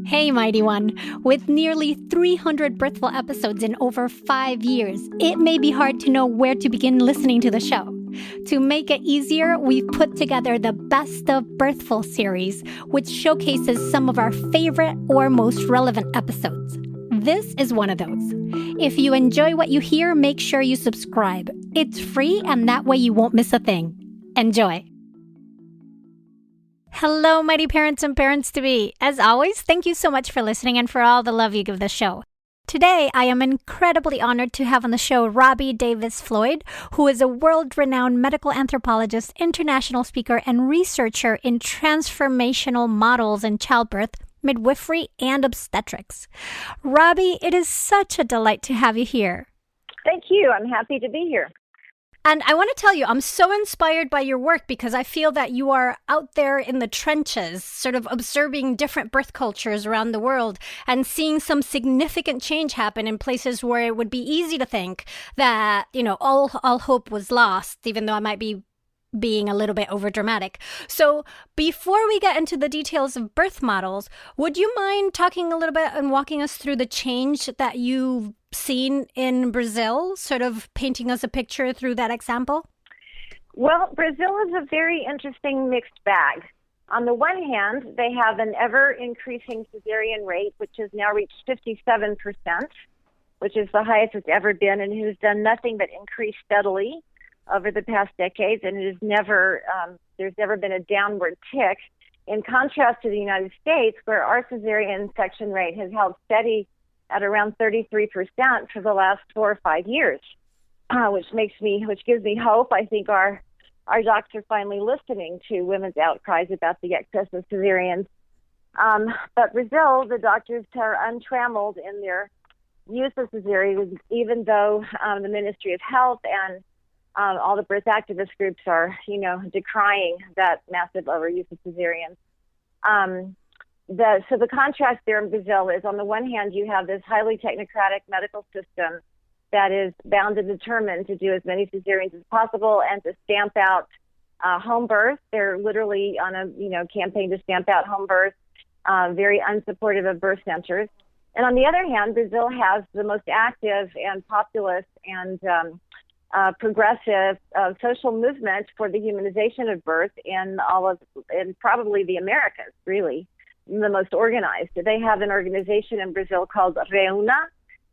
Hey, Mighty One. With nearly 300 Birthful episodes in over 5 years, it may be hard to know where to begin listening to the show. To make it easier, we've put together the Best of Birthful series, which showcases some of our favorite or most relevant episodes. This is one of those. If you enjoy what you hear, make sure you subscribe. It's free, and that way you won't miss a thing. Enjoy. Hello, mighty parents and parents-to-be. As always, thank you so much for listening and for all the love you give the show. Today, I am incredibly honored to have on the show Robbie Davis-Floyd, who is a world-renowned medical anthropologist, international speaker, and researcher in transformational models in childbirth, midwifery, and obstetrics. Robbie, it is such a delight to have you here. Thank you. I'm happy to be here. And I want to tell you, I'm so inspired by your work because I feel that you are out there in the trenches, sort of observing different birth cultures around the world and seeing some significant change happen in places where it would be easy to think that, all hope was lost, even though I might be being a little bit overdramatic. So before we get into the details of birth models, would you mind talking a little bit and walking us through the change that you've seen in Brazil, sort of painting us a picture through that example? Well, Brazil is a very interesting mixed bag. On the one hand, they have an ever-increasing cesarean rate, which has now reached 57%, which is the highest it's ever been, and it has done nothing but increase steadily over the past decades, and there's never been a downward tick. In contrast to the United States, where our cesarean section rate has held steady at around 33% for the last 4 or 5 years, which gives me hope. I think our docs are finally listening to women's outcries about the excess of cesareans. But Brazil, the doctors are untrammeled in their use of cesareans, even though the Ministry of Health and all the birth activist groups are, decrying that massive overuse of cesareans. So the contrast there in Brazil is, on the one hand, you have this highly technocratic medical system that is bound and determined to do as many cesareans as possible and to stamp out home birth. They're literally on a campaign to stamp out home birth, very unsupportive of birth centers. And on the other hand, Brazil has the most active and populous and progressive social movement for the humanization of birth in probably the Americas, really, the most organized. They have an organization in Brazil called Reúna,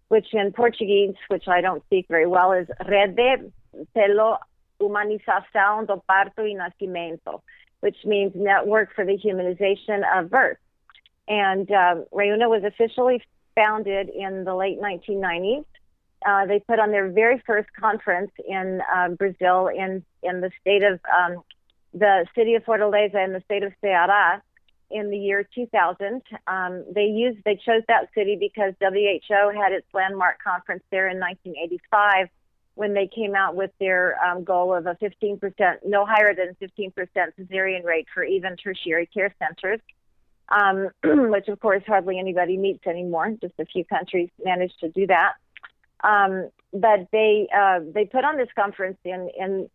which in Portuguese, which I don't speak very well, is Rede pela Humanização do Parto e Nascimento, which means Network for the Humanization of Birth. And Reúna was officially founded in the late 1990s. They put on their very first conference in Brazil in the state of the city of Fortaleza in the state of Ceará in the year 2000. They chose that city because WHO had its landmark conference there in 1985 when they came out with their goal of a 15%, no higher than 15% cesarean rate for even tertiary care centers, which of course hardly anybody meets anymore. Just a few countries managed to do that. But they put on this conference in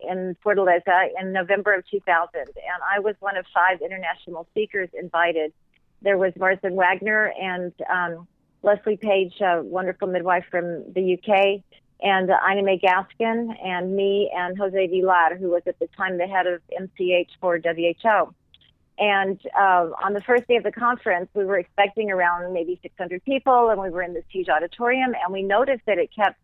Fortaleza in November of 2000, and I was one of 5 international speakers invited. There was Martha Wagner and Leslie Page, a wonderful midwife from the UK, and Ina May Gaskin, and me, and Jose Vilar, who was at the time the head of MCH for WHO. And on the first day of the conference, we were expecting around maybe 600 people, and we were in this huge auditorium, and we noticed that it kept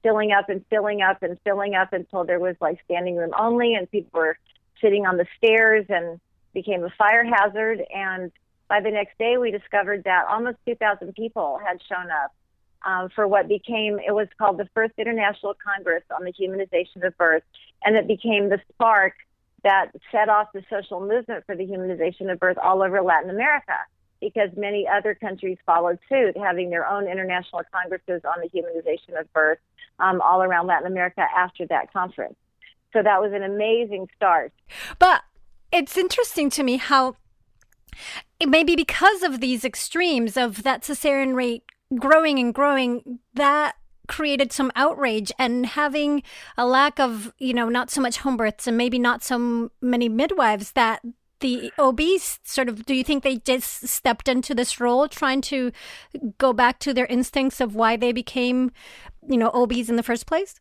filling up and filling up and filling up until there was like standing room only, and people were sitting on the stairs and became a fire hazard. And by the next day, we discovered that almost 2,000 people had shown up for what it was called the First International Congress on the Humanization of Birth, and it became the spark that set off the social movement for the humanization of birth all over Latin America, because many other countries followed suit, having their own international congresses on the humanization of birth all around Latin America after that conference. So that was an amazing start. But it's interesting to me how it may be because of these extremes of that cesarean rate growing and growing, that created some outrage, and having a lack of, not so much home births and maybe not so many midwives, that the OBs sort of, do you think they just stepped into this role trying to go back to their instincts of why they became, OBs in the first place?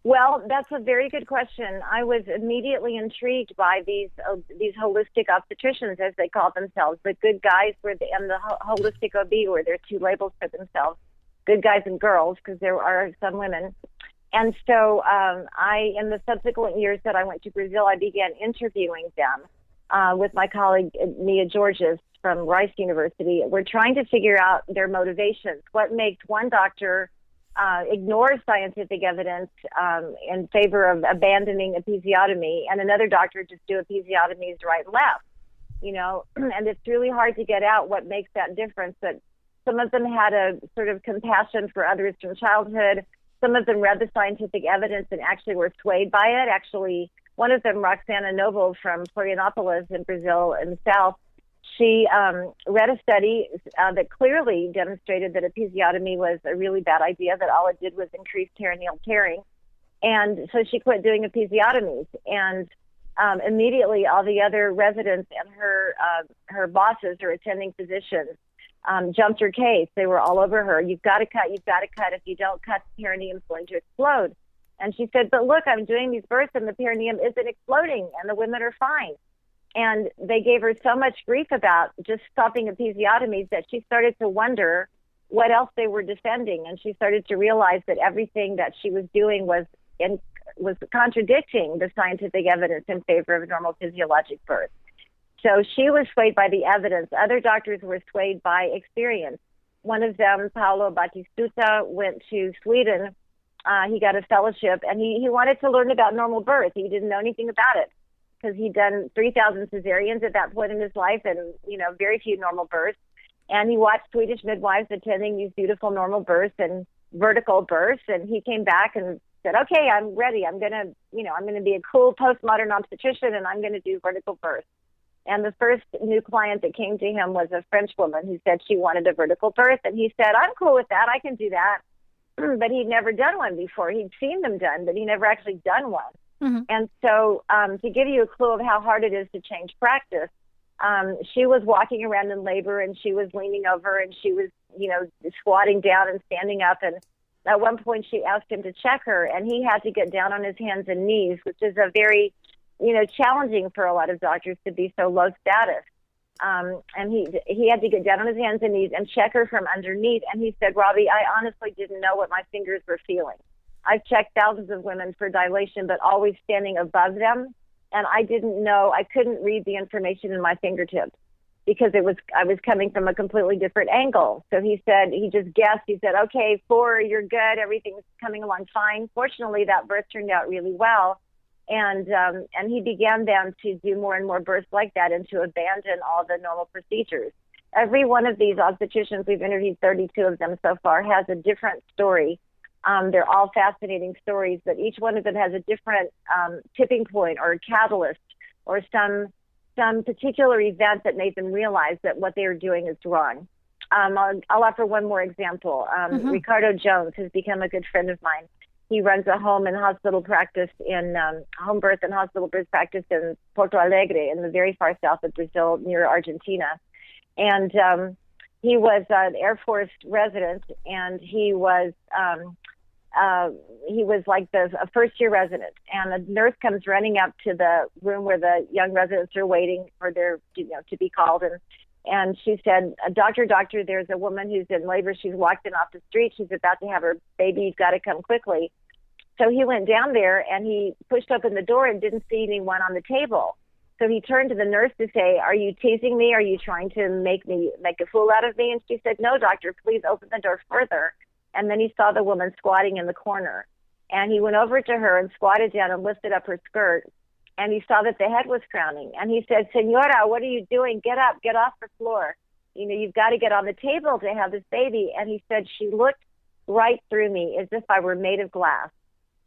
Well, that's a very good question. I was immediately intrigued by these holistic obstetricians, as they call themselves. The good guys and the holistic OB were their two labels for themselves, good guys and girls, because there are some women. And so in the subsequent years that I went to Brazil, I began interviewing them with my colleague, Mia Georges from Rice University. We're trying to figure out their motivations. What makes one doctor ignore scientific evidence in favor of abandoning episiotomy, and another doctor just do episiotomies right and left, and it's really hard to get out what makes that difference. But some of them had a sort of compassion for others from childhood. Some of them read the scientific evidence and actually were swayed by it. Actually, one of them, Roxana Noble from Florianopolis in Brazil in the south, she read a study that clearly demonstrated that episiotomy was a really bad idea, that all it did was increase perineal tearing. And so she quit doing episiotomies. And immediately all the other residents and her bosses, her attending physicians, jumped her case. They were all over her. You've got to cut. You've got to cut. If you don't cut, the perineum is going to explode. And she said, but look, I'm doing these births and the perineum isn't exploding and the women are fine. And they gave her so much grief about just stopping episiotomies that she started to wonder what else they were defending. And she started to realize that everything that she was doing was contradicting the scientific evidence in favor of normal physiologic birth. So she was swayed by the evidence. Other doctors were swayed by experience. One of them, Paolo Battistuta, went to Sweden. He got a fellowship, and he wanted to learn about normal birth. He didn't know anything about it because he'd done 3,000 cesareans at that point in his life and, very few normal births. And he watched Swedish midwives attending these beautiful normal births and vertical births. And he came back and said, okay, I'm ready. I'm going to be a cool postmodern obstetrician, and I'm going to do vertical births. And the first new client that came to him was a French woman who said she wanted a vertical birth. And he said, I'm cool with that. I can do that. But he'd never done one before. He'd seen them done, but he never actually done one. Mm-hmm. And so to give you a clue of how hard it is to change practice, she was walking around in labor and she was leaning over and she was, squatting down and standing up. And at one point she asked him to check her, and he had to get down on his hands and knees, which is a very, challenging for a lot of doctors to be so low status. And he had to get down on his hands and knees and check her from underneath. And he said, Robbie, I honestly didn't know what my fingers were feeling. I've checked thousands of women for dilation, but always standing above them. And I couldn't read the information in my fingertips because I was coming from a completely different angle. So he said, he just guessed. He said, okay, 4, you're good. Everything's coming along fine. Fortunately, that birth turned out really well. And he began then to do more and more births like that and to abandon all the normal procedures. Every one of these obstetricians, we've interviewed 32 of them so far, has a different story. They're all fascinating stories, but each one of them has a different tipping point or a catalyst or some particular event that made them realize that what they were doing is wrong. I'll offer one more example. Ricardo Jones has become a good friend of mine. He runs a home and hospital practice home birth and hospital birth practice in Porto Alegre in the very far south of Brazil near Argentina. And he was an Air Force resident, and he was like a first-year resident. And the nurse comes running up to the room where the young residents are waiting for their, to be called. And she said, doctor, there's a woman who's in labor. She's walked in off the street. She's about to have her baby. You've got to come quickly. So he went down there and he pushed open the door and didn't see anyone on the table. So he turned to the nurse to say, are you teasing me? Are you trying to make a fool out of me? And she said, no, doctor, please open the door further. And then he saw the woman squatting in the corner. And he went over to her and squatted down and lifted up her skirt. And he saw that the head was crowning. And he said, Senora, what are you doing? Get up, get off the floor. You've got to get on the table to have this baby. And he said, she looked right through me as if I were made of glass.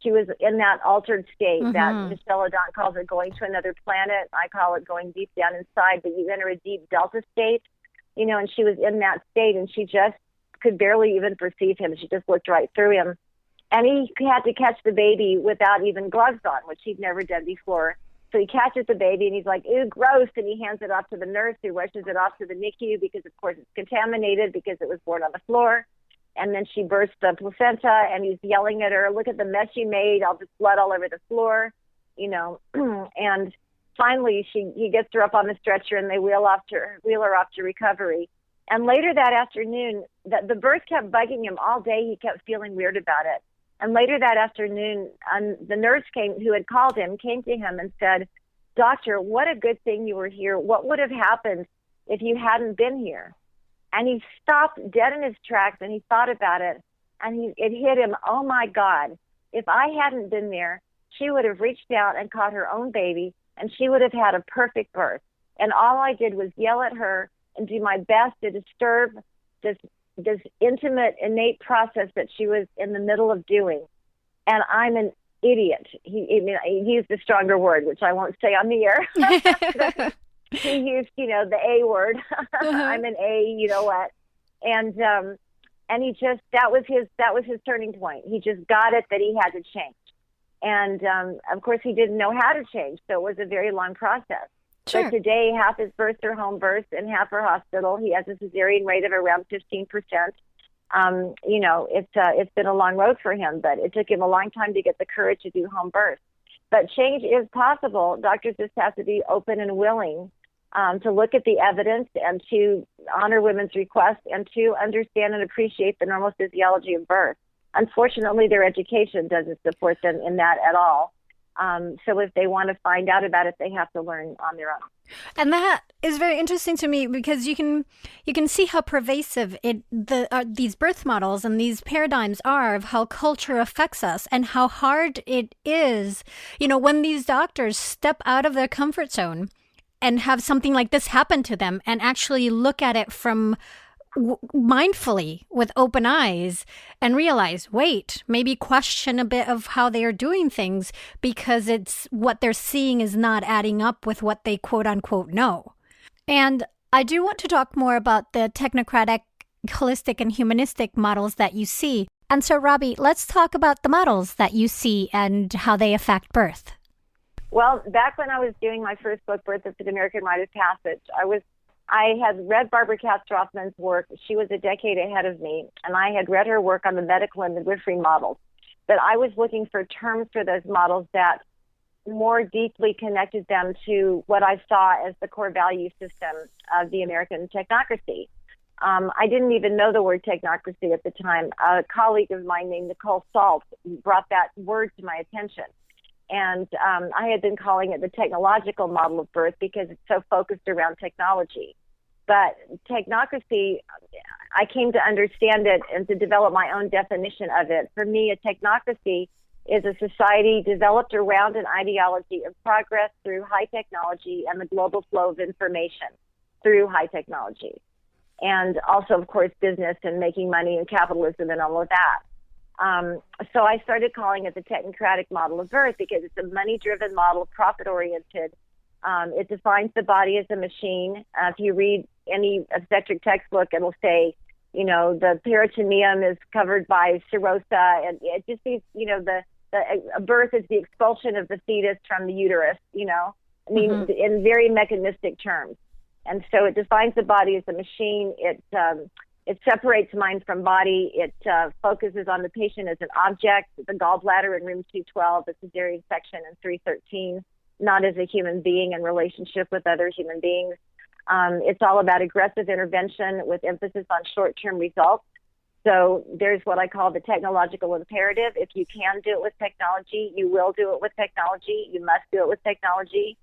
She was in that altered state that Michelle Odon calls it going to another planet. I call it going deep down inside, but you enter a deep delta state, and she was in that state and she just could barely even perceive him. She just looked right through him. And he had to catch the baby without even gloves on, which he'd never done before. So he catches the baby and he's like, ew, gross. And he hands it off to the nurse who rushes it off to the NICU because, of course, it's contaminated because it was born on the floor. And then she bursts the placenta and he's yelling at her, look at the mess you made, all this blood all over the floor, and finally he gets her up on the stretcher and they wheel her off to recovery. And later that afternoon, the birth kept bugging him all day. He kept feeling weird about it. And later that afternoon, the nurse who had called him came to him and said, Doctor, what a good thing you were here. What would have happened if you hadn't been here? And he stopped dead in his tracks and he thought about it. And it hit him, oh, my God, if I hadn't been there, she would have reached out and caught her own baby and she would have had a perfect birth. And all I did was yell at her and do my best to disturb this intimate, innate process that she was in the middle of doing. And I'm an idiot. He used a stronger word, which I won't say on the air. He used, the A word. I'm an A, you know what? And he just, that was his turning point. He just got it that he had to change. And of course, he didn't know how to change. So it was a very long process. Sure. But today, half his births are home births and half are hospital. He has a cesarean rate of around 15%. It's been a long road for him, but it took him a long time to get the courage to do home birth. But change is possible. Doctors just have to be open and willing to look at the evidence and to honor women's requests and to understand and appreciate the normal physiology of birth. Unfortunately, their education doesn't support them in that at all. So if they want to find out about it, they have to learn on their own. And that is very interesting to me because you can see how pervasive these birth models and these paradigms are of how culture affects us and how hard it is, when these doctors step out of their comfort zone and have something like this happen to them and actually look at it from mindfully with open eyes and realize, wait, maybe question a bit of how they are doing things because it's what they're seeing is not adding up with what they quote unquote know. And I do want to talk more about the technocratic, holistic, and humanistic models that you see. And so, Robbie, let's talk about the models that you see and how they affect birth. Well, back when I was doing my first book, Birth of the American Rite of Passage, I had read Barbara Katz-Rothman's work. She was a decade ahead of me, and I had read her work on the medical and midwifery models. But I was looking for terms for those models that more deeply connected them to what I saw as the core value system of the American technocracy. I didn't even know the word technocracy at the time. A colleague of mine named Nicole Salt brought that word to my attention. And I had been calling it the technological model of birth because it's so focused around technology. But technocracy, I came to understand it and to develop my own definition of it. For me, a technocracy is a society developed around an ideology of progress through high technology and the global flow of information through high technology. And also, of course, business and making money and capitalism and all of that. So I started calling it the technocratic model of birth because it's a money-driven model, profit-oriented. It defines the body as a machine. If you read any obstetric textbook, it'll say, the peritoneum is covered by serosa, and it just means, a birth is the expulsion of the fetus from the uterus, in very mechanistic terms. And so it defines the body as a machine. It separates mind from body. It focuses on the patient as an object, the gallbladder in room 212, the cesarean section in 313, not as a human being in relationship with other human beings. It's all about aggressive intervention with emphasis on short-term results. So there's what I call the technological imperative. If you can do it with technology, you will do it with technology. You must do it with technology.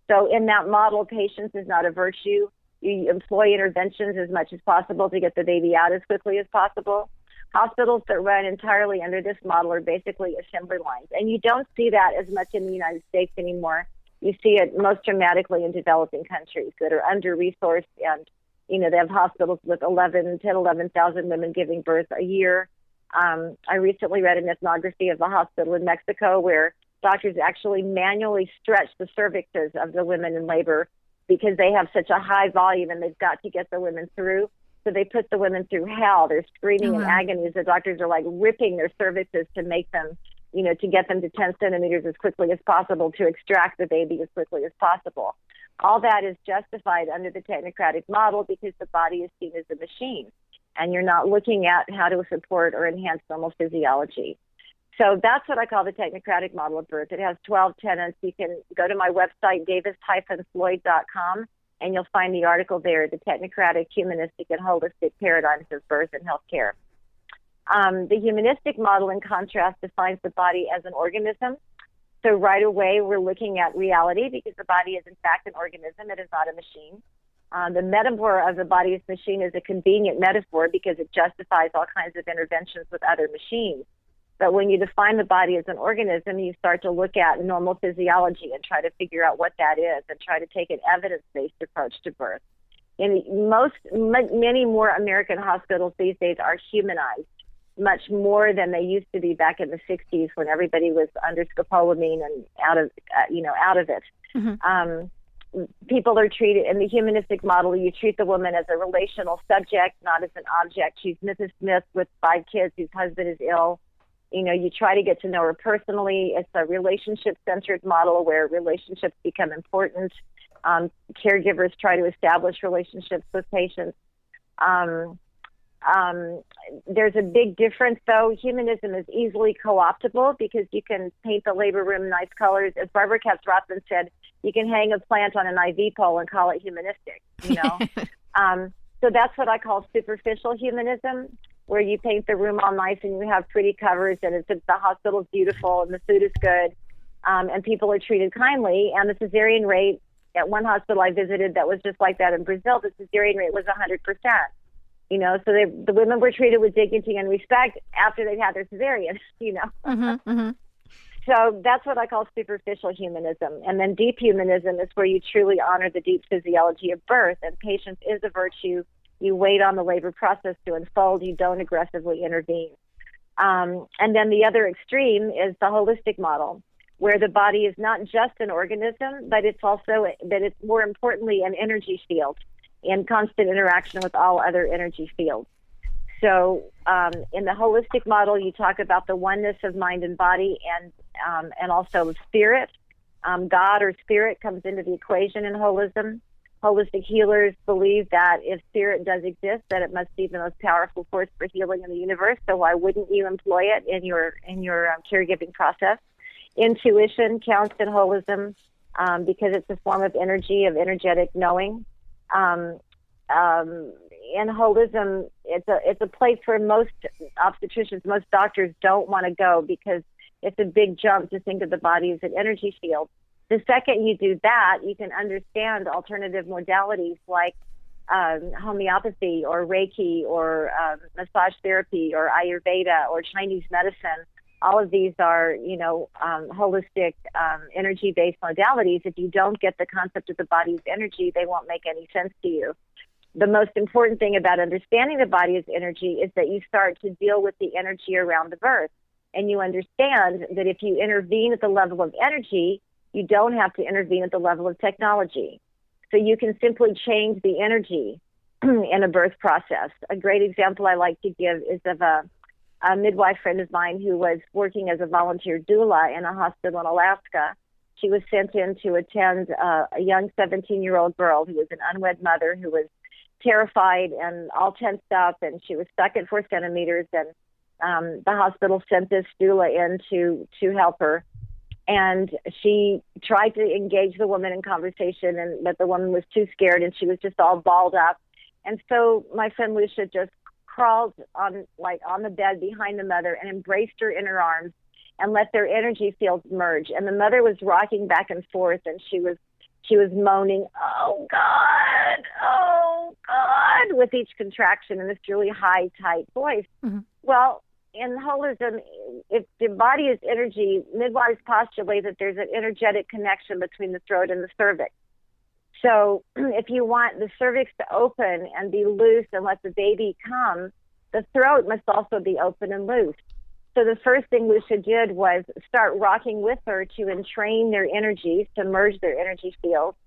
So in that model, patience is not a virtue. You employ interventions as much as possible to get the baby out as quickly as possible. Hospitals that run entirely under this model are basically assembly lines. And you don't see that as much in the United States anymore. You see it most dramatically in developing countries that are under-resourced and, they have hospitals with 11,000 women giving birth a year. I recently read an ethnography of a hospital in Mexico where doctors actually manually stretch the cervixes of the women in labor because they have such a high volume and they've got to get the women through. So they put the women through hell. They're screaming in agony as the doctors are like ripping their cervixes to make them, to get them to 10 centimeters as quickly as possible, to extract the baby as quickly as possible. All that is justified under the technocratic model because the body is seen as a machine, and you're not looking at how to support or enhance normal physiology. So that's what I call the technocratic model of birth. It has 12 tenets. You can go to my website, davis-floyd.com, and you'll find the article there, The Technocratic, Humanistic, and Holistic Paradigms of Birth and Healthcare. The humanistic model, in contrast, defines the body as an organism. So right away, we're looking at reality because the body is, in fact, an organism. It is not a machine. The metaphor of the body as machine is a convenient metaphor because it justifies all kinds of interventions with other machines. But when you define the body as an organism, you start to look at normal physiology and try to figure out what that is and try to take an evidence-based approach to birth. And many more American hospitals these days are humanized, much more than they used to be back in the 60s when everybody was under scopolamine and out of it. Mm-hmm. People are treated in the humanistic model. You treat the woman as a relational subject, not as an object. She's Mrs. Smith with 5 kids whose husband is ill. You try to get to know her personally. It's a relationship-centered model where relationships become important. Caregivers try to establish relationships with patients. There's a big difference, though. Humanism is easily co-optable because you can paint the labor room nice colors. As Barbara Katz-Rothman said, you can hang a plant on an IV pole and call it humanistic, So that's what I call superficial humanism, where you paint the room all nice and you have pretty covers and the hospital's beautiful and the food is good, and people are treated kindly. And the cesarean rate at one hospital I visited that was just like that in Brazil, the cesarean rate was 100%. So the women were treated with dignity and respect after they'd had their cesarean, Mm-hmm, mm-hmm. So that's what I call superficial humanism. And then deep humanism is where you truly honor the deep physiology of birth, and patience is a virtue. You wait on the labor process to unfold. You don't aggressively intervene. And then the other extreme is the holistic model, where the body is not just an organism, but it's more importantly an energy field in constant interaction with all other energy fields. So in the holistic model, you talk about the oneness of mind and body and also of spirit. God or spirit comes into the equation in holism. Holistic healers believe that if spirit does exist, that it must be the most powerful force for healing in the universe. So why wouldn't you employ it in your caregiving process? Intuition counts in holism because it's a form of energy, of energetic knowing. In holism, it's a place where most obstetricians, most doctors don't want to go because it's a big jump to think of the body as an energy field. The second you do that, you can understand alternative modalities like homeopathy or Reiki or massage therapy or Ayurveda or Chinese medicine. All of these are, holistic, energy-based modalities. If you don't get the concept of the body's energy, they won't make any sense to you. The most important thing about understanding the body as energy is that you start to deal with the energy around the birth. And you understand that if you intervene at the level of energy, you don't have to intervene at the level of technology. So you can simply change the energy in a birth process. A great example I like to give is of a midwife friend of mine who was working as a volunteer doula in a hospital in Alaska. She was sent in to attend a young 17-year-old girl who was an unwed mother who was terrified and all tensed up, and she was stuck at 4 centimeters, and the hospital sent this doula in to help her. And she tried to engage the woman in conversation, but the woman was too scared, and she was just all balled up. And so my friend Lucia just crawled on the bed behind the mother and embraced her in her arms and let their energy fields merge. And the mother was rocking back and forth, and she was moaning, "Oh God," with each contraction in this really high, tight voice. Mm-hmm. Well, in holism, if the body is energy, midwives postulate that there's an energetic connection between the throat and the cervix. So if you want the cervix to open and be loose and let the baby come, the throat must also be open and loose. So the first thing Lucia did was start rocking with her to entrain their energies, to merge their energy fields.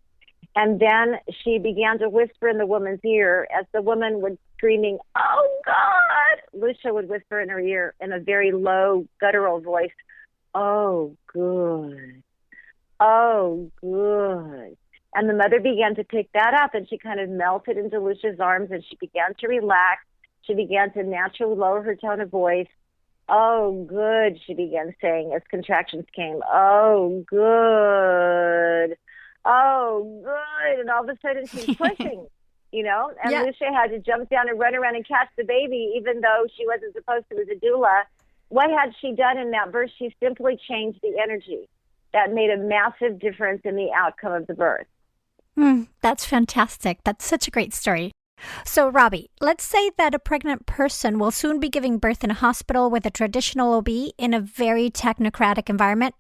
And then she began to whisper in the woman's ear as the woman was screaming, "Oh, God!" Lucia would whisper in her ear in a very low, guttural voice, Oh, good. Oh, good. And the mother began to pick that up, and she kind of melted into Lucia's arms, and she began to relax. She began to naturally lower her tone of voice. Oh, good, she began saying as contractions came. Oh, good. Oh, good. And all of a sudden she's pushing, and Yeah. Lucia had to jump down and run around and catch the baby, even though she wasn't supposed to as a doula. What had she done in that birth? She simply changed the energy. That made a massive difference in the outcome of the birth. That's fantastic. That's such a great story. So, Robbie, let's say that a pregnant person will soon be giving birth in a hospital with a traditional OB in a very technocratic environment.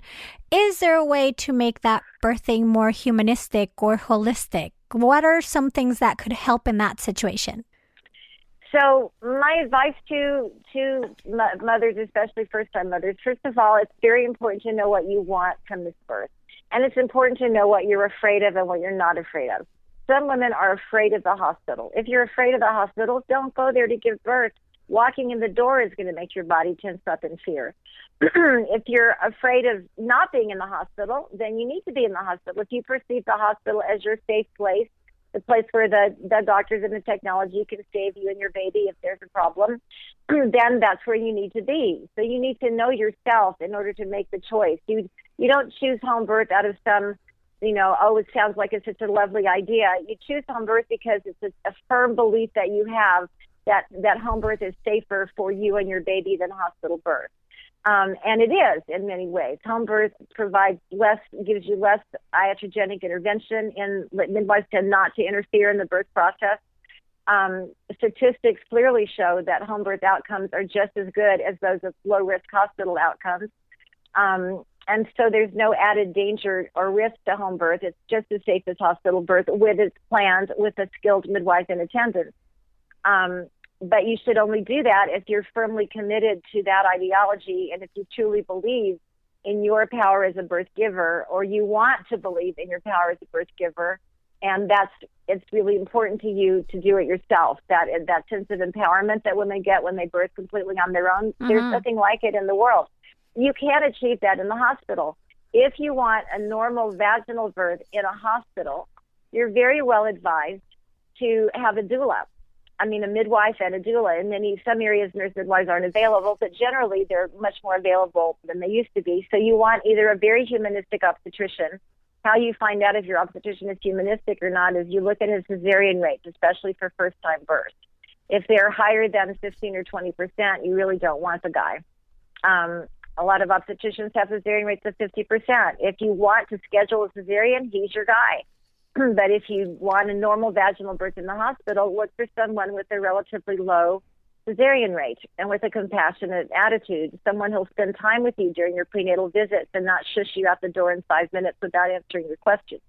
Is there a way to make that birthing more humanistic or holistic? What are some things that could help in that situation? So my advice to mothers, especially first-time mothers, first of all, it's very important to know what you want from this birth. And it's important to know what you're afraid of and what you're not afraid of. Some women are afraid of the hospital. If you're afraid of the hospital, don't go there to give birth. Walking in the door is going to make your body tense up in fear. If you're afraid of not being in the hospital, then you need to be in the hospital. If you perceive the hospital as your safe place, the place where the doctors and the technology can save you and your baby if there's a problem, then that's where you need to be. So you need to know yourself in order to make the choice. You don't choose home birth out of some, it sounds like it's such a lovely idea. You choose home birth because it's a firm belief that you have that home birth is safer for you and your baby than hospital birth. And it is in many ways. Home birth gives you less iatrogenic intervention, and midwives tend not to interfere in the birth process. Statistics clearly show that home birth outcomes are just as good as those of low-risk hospital outcomes. And so there's no added danger or risk to home birth. It's just as safe as hospital birth with its planned with a skilled midwife in attendance. But you should only do that if you're firmly committed to that ideology and if you truly believe in your power as a birth giver, or you want to believe in your power as a birth giver. And it's really important to you to do it yourself. That sense of empowerment that women get when they birth completely on their own, There's nothing like it in the world. You can't achieve that in the hospital. If you want a normal vaginal birth in a hospital, you're very well advised to have a doula. A midwife and a doula. In some areas, nurse midwives aren't available, but generally they're much more available than they used to be. So you want either a very humanistic obstetrician. How you find out if your obstetrician is humanistic or not is you look at his cesarean rates, especially for first-time births. If they're higher than 15 or 20%, you really don't want the guy. A lot of obstetricians have cesarean rates of 50%. If you want to schedule a cesarean, he's your guy. But if you want a normal vaginal birth in the hospital, look for someone with a relatively low cesarean rate and with a compassionate attitude, someone who'll spend time with you during your prenatal visits and not shush you out the door in 5 minutes without answering your questions,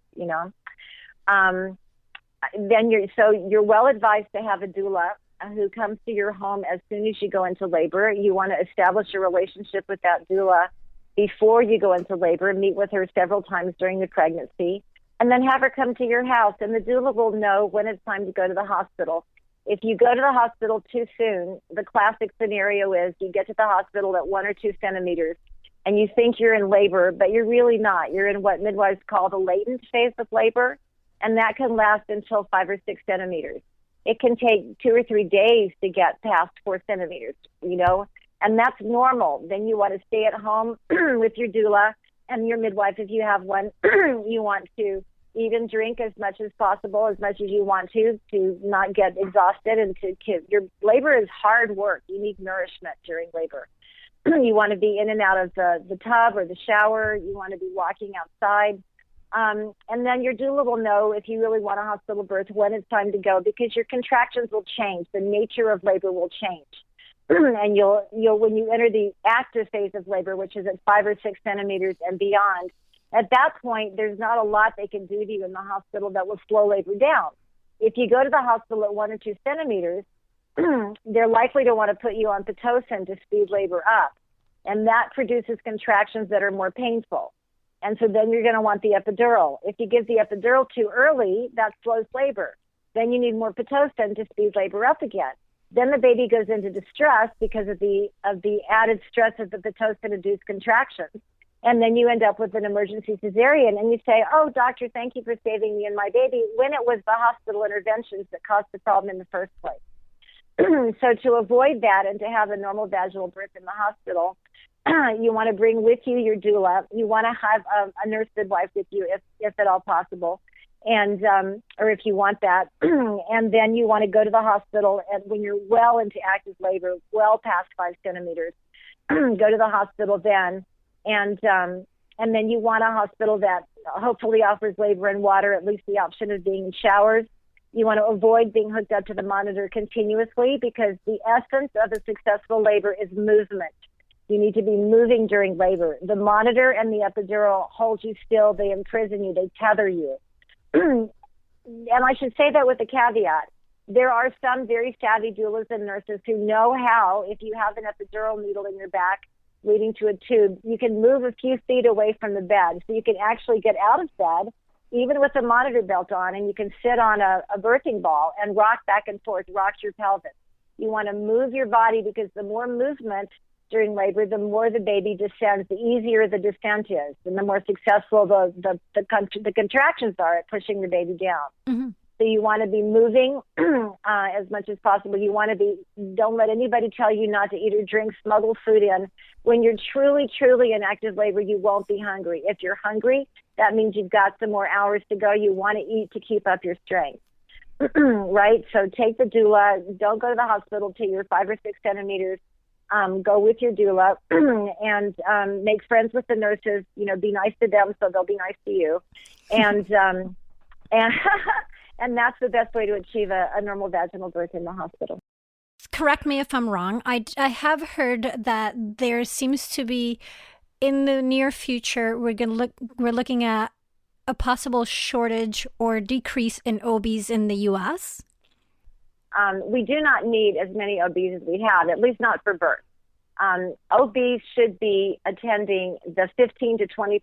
Then you're well advised to have a doula who comes to your home as soon as you go into labor. You want to establish a relationship with that doula before you go into labor, meet with her several times during the pregnancy, and then have her come to your house, and the doula will know when it's time to go to the hospital. If you go to the hospital too soon, the classic scenario is you get to the hospital at 1 or 2 centimeters, and you think you're in labor, but you're really not. You're in what midwives call the latent phase of labor, and that can last until 5 or 6 centimeters. It can take 2 or 3 days to get past 4 centimeters, and that's normal. Then you want to stay at home with your doula and your midwife, if you have one. You want to eat and drink as much as possible, as much as you want to not get exhausted. And your labor is hard work. You need nourishment during labor. You want to be in and out of the tub or the shower. You want to be walking outside. And then your doula will know if you really want a hospital birth when it's time to go, because your contractions will change. The nature of labor will change. And you'll when you enter the active phase of labor, which is at 5 or 6 centimeters and beyond, at that point, there's not a lot they can do to you in the hospital that will slow labor down. If you go to the hospital at 1 or 2 centimeters, they're likely to want to put you on Pitocin to speed labor up. And that produces contractions that are more painful. And so then you're going to want the epidural. If you give the epidural too early, that slows labor. Then you need more Pitocin to speed labor up again. Then the baby goes into distress because of the added stress of the Pitocin-induced contractions. And then you end up with an emergency cesarean, and you say, oh, doctor, thank you for saving me and my baby, when it was the hospital interventions that caused the problem in the first place. So to avoid that and to have a normal vaginal birth in the hospital, you want to bring with you your doula. You want to have a nurse midwife with you if at all possible, and or if you want that. And then you want to go to the hospital, and when you're well into active labor, well past 5 centimeters, go to the hospital then. And then you want a hospital that hopefully offers labor and water, at least the option of being in showers. You want to avoid being hooked up to the monitor continuously, because the essence of a successful labor is movement. You need to be moving during labor. The monitor and the epidural hold you still. They imprison you. They tether you. And I should say that with a caveat. There are some very savvy doulas and nurses who know how, if you have an epidural needle in your back leading to a tube, you can move a few feet away from the bed. So you can actually get out of bed, even with a monitor belt on, and you can sit on a birthing ball and rock back and forth, rock your pelvis. You want to move your body, because the more movement during labor, the more the baby descends, the easier the descent is, and the more successful the contractions are at pushing the baby down. Mm-hmm. So you want to be moving as much as possible. You want to be, don't let anybody tell you not to eat or drink, smuggle food in. When you're truly, truly in active labor, you won't be hungry. If you're hungry, that means you've got some more hours to go. You want to eat to keep up your strength, right? So take the doula. Don't go to the hospital till you're 5 or 6 centimeters. Go with your doula and make friends with the nurses. You know, be nice to them so they'll be nice to you. And and that's the best way to achieve a normal vaginal birth in the hospital. Correct me if I'm wrong. I have heard that there seems to be, in the near future, we're looking at a possible shortage or decrease in OBs in the U.S. We do not need as many OBs as we have, at least not for birth. OBs should be attending the 15 to 20%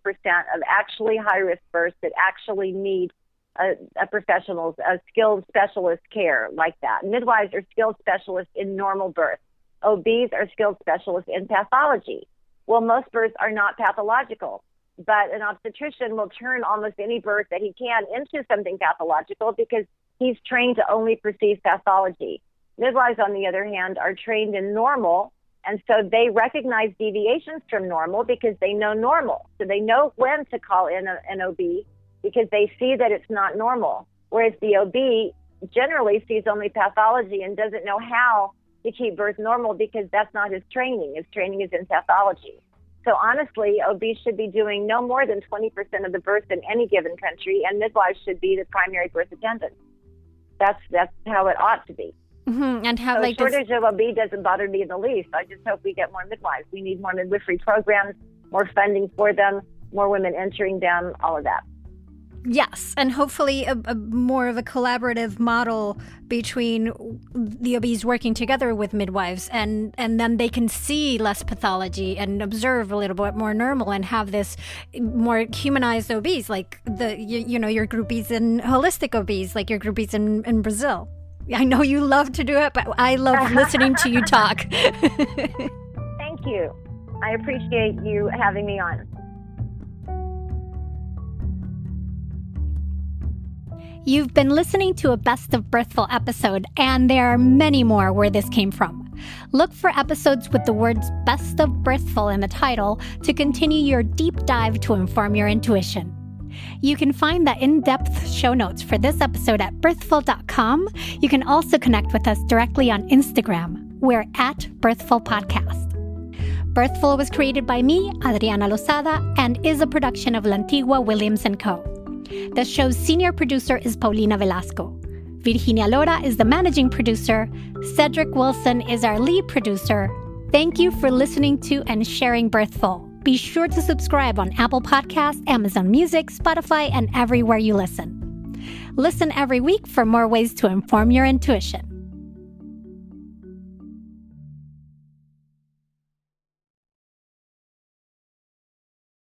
of actually high-risk births that actually need a professional's, a skilled specialist care like that. Midwives are skilled specialists in normal birth. OBs are skilled specialists in pathology. Well, most births are not pathological, but an obstetrician will turn almost any birth that he can into something pathological because he's trained to only perceive pathology. Midwives, on the other hand, are trained in normal, and so they recognize deviations from normal because they know normal. So they know when to call in an OB because they see that it's not normal, whereas the OB generally sees only pathology and doesn't know how to keep birth normal because that's not his training. His training is in pathology. So honestly, OBs should be doing no more than 20% of the births in any given country, and midwives should be the primary birth attendants. That's how it ought to be. Mm-hmm. And how, so shortage of OB doesn't bother me in the least. I just hope we get more midwives. We need more midwifery programs, more funding for them, more women entering them, all of that. Yes, and hopefully a more of a collaborative model between the OBs working together with midwives, and then they can see less pathology and observe a little bit more normal and have this more humanized OBs, like your groupies and holistic OBs, like your groupies in Brazil. I know you love to do it, but I love listening to you talk. Thank you. I appreciate you having me on. You've been listening to a Best of Birthful episode, and there are many more where this came from. Look for episodes with the words Best of Birthful in the title to continue your deep dive to inform your intuition. You can find the in-depth show notes for this episode at birthful.com. You can also connect with us directly on Instagram. We're at Birthful Podcast. Birthful was created by me, Adriana Lozada, and is a production of Lantigua, Williams & Co. The show's senior producer is Paulina Velasco. Virginia Lora is the managing producer. Cedric Wilson is our lead producer. Thank you for listening to and sharing Birthful. Be sure to subscribe on Apple Podcasts, Amazon Music, Spotify, and everywhere you listen. Listen every week for more ways to inform your intuition.